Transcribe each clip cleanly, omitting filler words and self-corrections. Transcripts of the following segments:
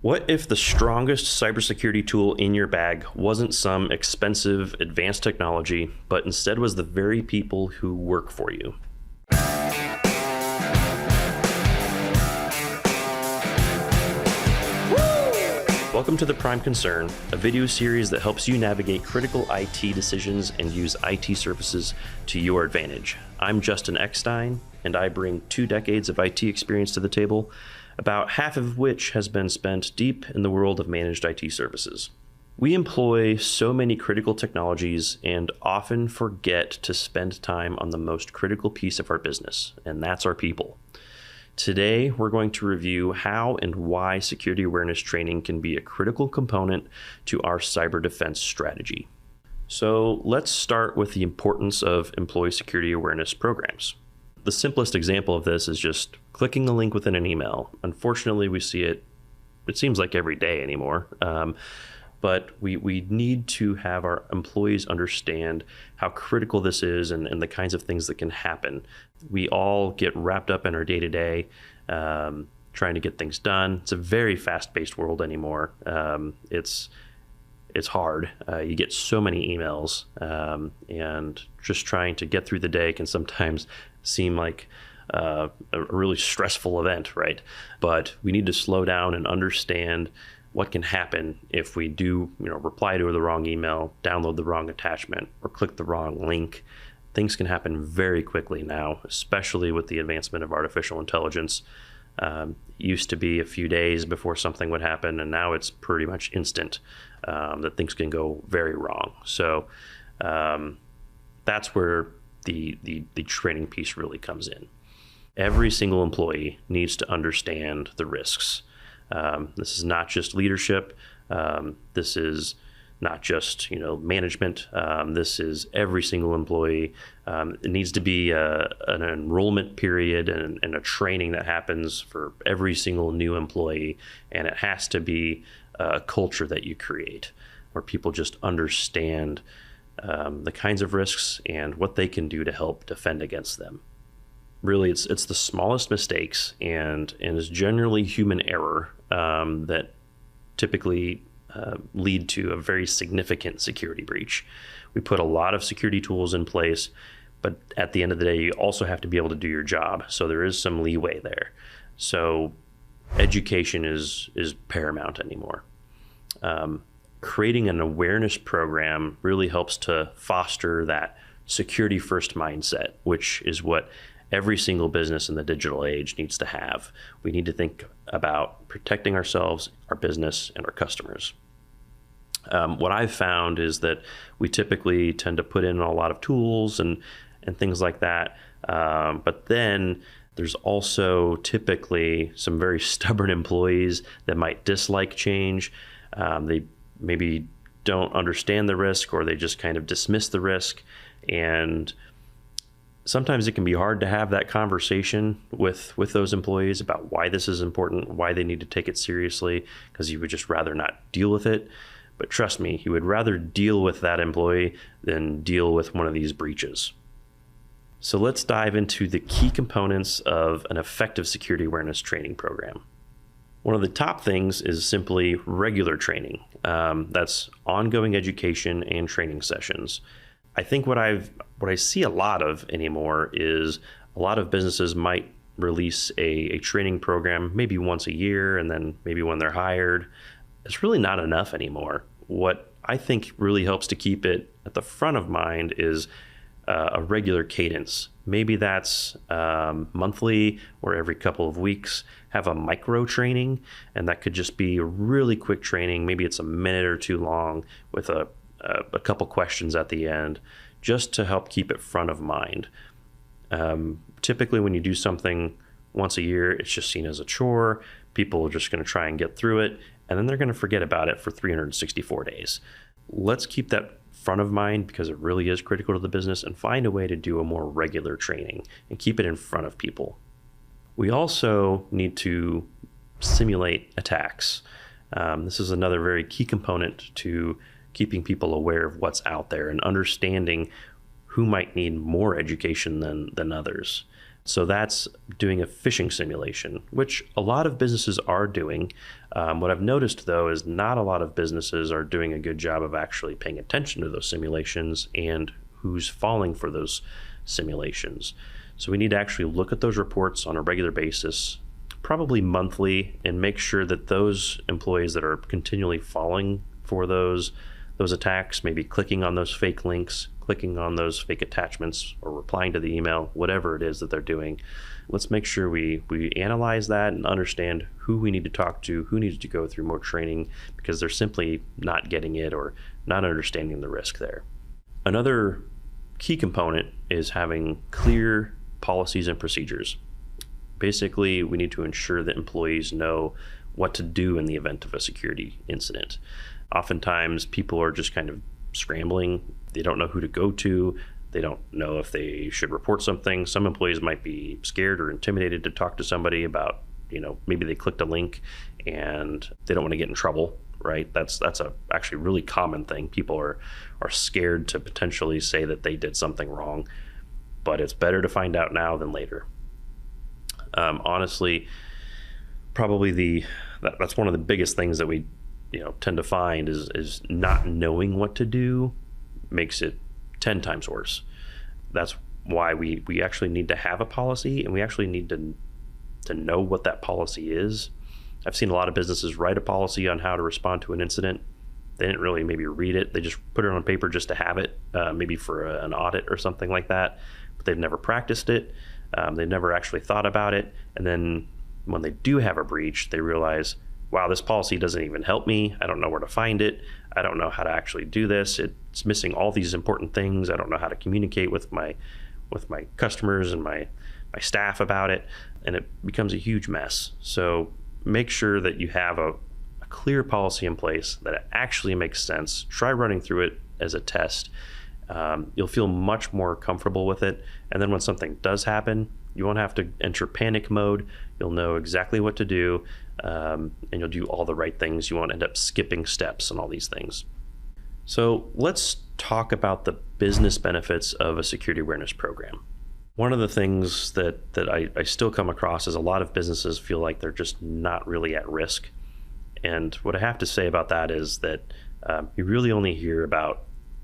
What if the strongest cybersecurity tool in your bag wasn't some expensive advanced technology, but instead was the very people who work for you? Welcome to The Prime Concern, a video series that helps you navigate critical IT decisions and use IT services to your advantage. I'm Justin Ekstein, and I bring 2 decades of IT experience to the table, about half of which has been spent deep in the world of managed IT services. We employ so many critical technologies and often forget to spend time on the most critical piece of our business, and that's our people. Today, we're going to review how and why security awareness training can be a critical component to our cyber defense strategy. So let's start with the importance of employee security awareness programs. The simplest example of this is just clicking a link within an email. Unfortunately, we see it seems like every day anymore. But we need to have our employees understand how critical this is and the kinds of things that can happen. We all get wrapped up in our day-to-day, trying to get things done. It's a very fast-paced world anymore. It's hard. You get so many emails, and just trying to get through the day can sometimes seem like a really stressful event, right? But we need to slow down and understand what can happen if we do, reply to the wrong email, download the wrong attachment, or click the wrong link. Things can happen very quickly now, especially with the advancement of artificial intelligence. It used to be a few days before something would happen, and now it's pretty much instant that things can go very wrong. So that's where the training piece really comes in. Every single employee needs to understand the risks. This is not just leadership. This is not just management. This is every single employee. It needs to be an enrollment period and a training that happens for every single new employee, and it has to be a culture that you create where people just understand the kinds of risks and what they can do to help defend against them. Really, it's the smallest mistakes and is generally human error that typically lead to a very significant security breach. We put a lot of security tools in place, but at the end of the day, you also have to be able to do your job. So there is some leeway there. So education is paramount anymore. Creating an awareness program really helps to foster that security first mindset, which is what every single business in the digital age needs to have. We need to think about protecting ourselves, our business, and our customers. What I've found is that we typically tend to put in a lot of tools and things like that. But then there's also typically some very stubborn employees that might dislike change. They maybe don't understand the risk, or they just kind of dismiss the risk. And sometimes it can be hard to have that conversation with those employees about why this is important, why they need to take it seriously, because you would just rather not deal with it. But trust me, you would rather deal with that employee than deal with one of these breaches. So let's dive into the key components of an effective security awareness training program. One of the top things is simply regular training. That's ongoing education and training sessions. I think what I see a lot of anymore is a lot of businesses might release a training program maybe once a year, and then maybe when they're hired. It's really not enough anymore. What I think really helps to keep it at the front of mind is a regular cadence. Maybe that's monthly or every couple of weeks. Have a micro training, and that could just be a really quick training. Maybe it's a minute or two long with a couple questions at the end, just to help keep it front of mind. Typically, when you do something once a year, it's just seen as a chore. People are just going to try and get through it, and then they're going to forget about it for 364 days. Let's keep that front of mind because it really is critical to the business, and find a way to do a more regular training and keep it in front of people. We also need to simulate attacks. This is another very key component to keeping people aware of what's out there and understanding who might need more education than others. So that's doing a phishing simulation, which a lot of businesses are doing. What I've noticed, though, is not a lot of businesses are doing a good job of actually paying attention to those simulations and who's falling for those simulations. So we need to actually look at those reports on a regular basis, probably monthly, and make sure that those employees that are continually falling for those attacks, maybe clicking on those fake links, clicking on those fake attachments, or replying to the email, whatever it is that they're doing, let's make sure we analyze that and understand who we need to talk to, who needs to go through more training, because they're simply not getting it or not understanding the risk there. Another key component is having clear policies and procedures. Basically, we need to ensure that employees know what to do in the event of a security incident. Oftentimes, people are just kind of scrambling. They don't know who to go to. They don't know if they should report something. Some employees might be scared or intimidated to talk to somebody about, maybe they clicked a link and they don't want to get in trouble, right? That's actually a really common thing. People are scared to potentially say that they did something wrong, but it's better to find out now than later. Honestly, probably that's one of the biggest things that we tend to find is not knowing what to do makes it 10 times worse. That's why we actually need to have a policy, and we actually need to know what that policy is. I've seen a lot of businesses write a policy on how to respond to an incident. They didn't really maybe read it. They just put it on paper just to have it, maybe for an audit or something like that, but they've never practiced it. They've never actually thought about it. And then when they do have a breach, they realize, wow, this policy doesn't even help me. I don't know where to find it. I don't know how to actually do this. It's missing all these important things. I don't know how to communicate with my customers and my staff about it. And it becomes a huge mess. So make sure that you have a clear policy in place that it actually makes sense. Try running through it as a test. You'll feel much more comfortable with it. And then when something does happen, you won't have to enter panic mode. You'll know exactly what to do, and you'll do all the right things. You won't end up skipping steps and all these things. So let's talk about the business benefits of a security awareness program. One of the things that I still come across is a lot of businesses feel like they're just not really at risk. And what I have to say about that is that you really only hear about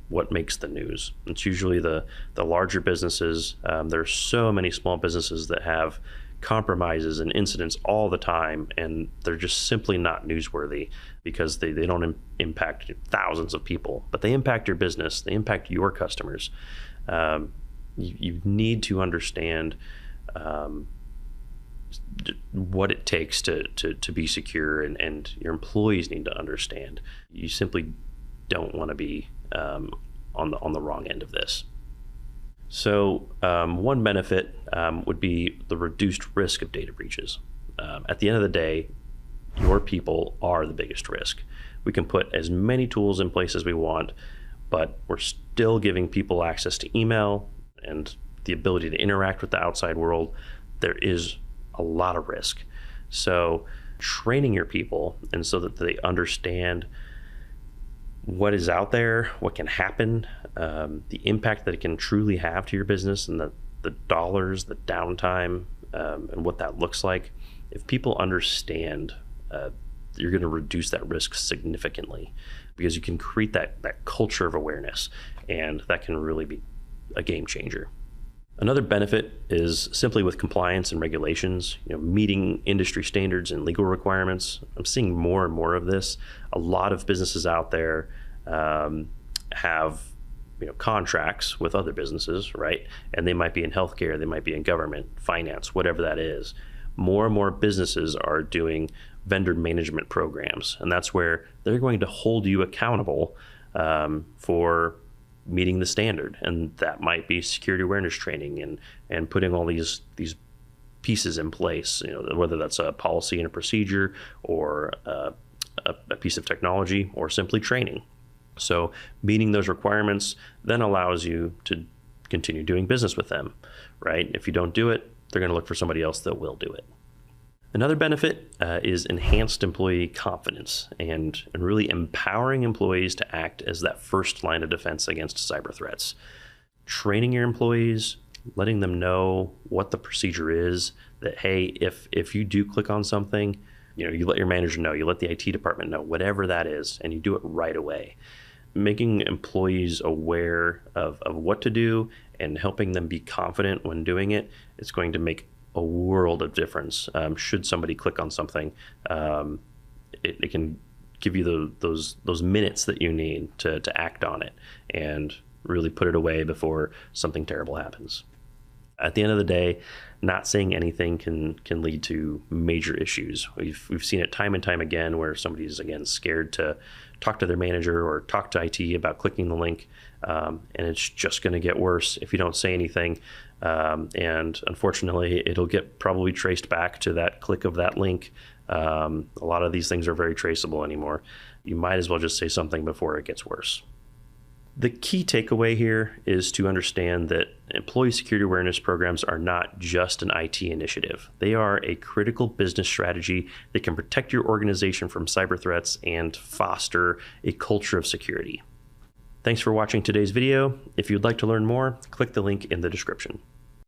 what makes the news. It's usually the larger businesses. There's so many small businesses that have compromises and incidents all the time, and they're just simply not newsworthy because they don't impact thousands of people, but they impact your business, they impact your customers. You need to understand what it takes to be secure, and your employees need to understand. You simply don't want to be on the wrong end of this. So one benefit would be the reduced risk of data breaches. At the end of the day, your people are the biggest risk. We can put as many tools in place as we want, but we're still giving people access to email and the ability to interact with the outside world. There is a lot of risk. So training your people, and so that they understand what is out there, what can happen, the impact that it can truly have to your business, and the dollars, the downtime, and what that looks like. If people understand, you're going to reduce that risk significantly, because you can create that culture of awareness, and that can really be a game changer. Another benefit is simply with compliance and regulations, meeting industry standards and legal requirements. I'm seeing more and more of this. A lot of businesses out there have contracts with other businesses, right? And they might be in healthcare, they might be in government, finance, whatever that is. More and more businesses are doing vendor management programs, and that's where they're going to hold you accountable for meeting the standard, and that might be security awareness training and putting all these pieces in place, whether that's a policy and a procedure, or a piece of technology, or simply training. So meeting those requirements then allows you to continue doing business with them, right? If you don't do it, they're going to look for somebody else that will do it. Another benefit is enhanced employee confidence and really empowering employees to act as that first line of defense against cyber threats. Training your employees, letting them know what the procedure is, that, hey, if you do click on something, you let your manager know, you let the IT department know, whatever that is, and you do it right away. Making employees aware of what to do and helping them be confident when doing it, it's going to make a world of difference. Should somebody click on something, it can give you those minutes that you need to act on it and really put it away before something terrible happens. At the end of the day, not saying anything can lead to major issues. We've seen it time and time again where somebody's, again, scared to talk to their manager or talk to IT about clicking the link, and it's just going to get worse if you don't say anything. And unfortunately, it'll get probably traced back to that click of that link. A lot of these things are very traceable anymore. You might as well just say something before it gets worse. The key takeaway here is to understand that employee security awareness programs are not just an IT initiative. They are a critical business strategy that can protect your organization from cyber threats and foster a culture of security. Thanks for watching today's video. If you'd like to learn more, click the link in the description.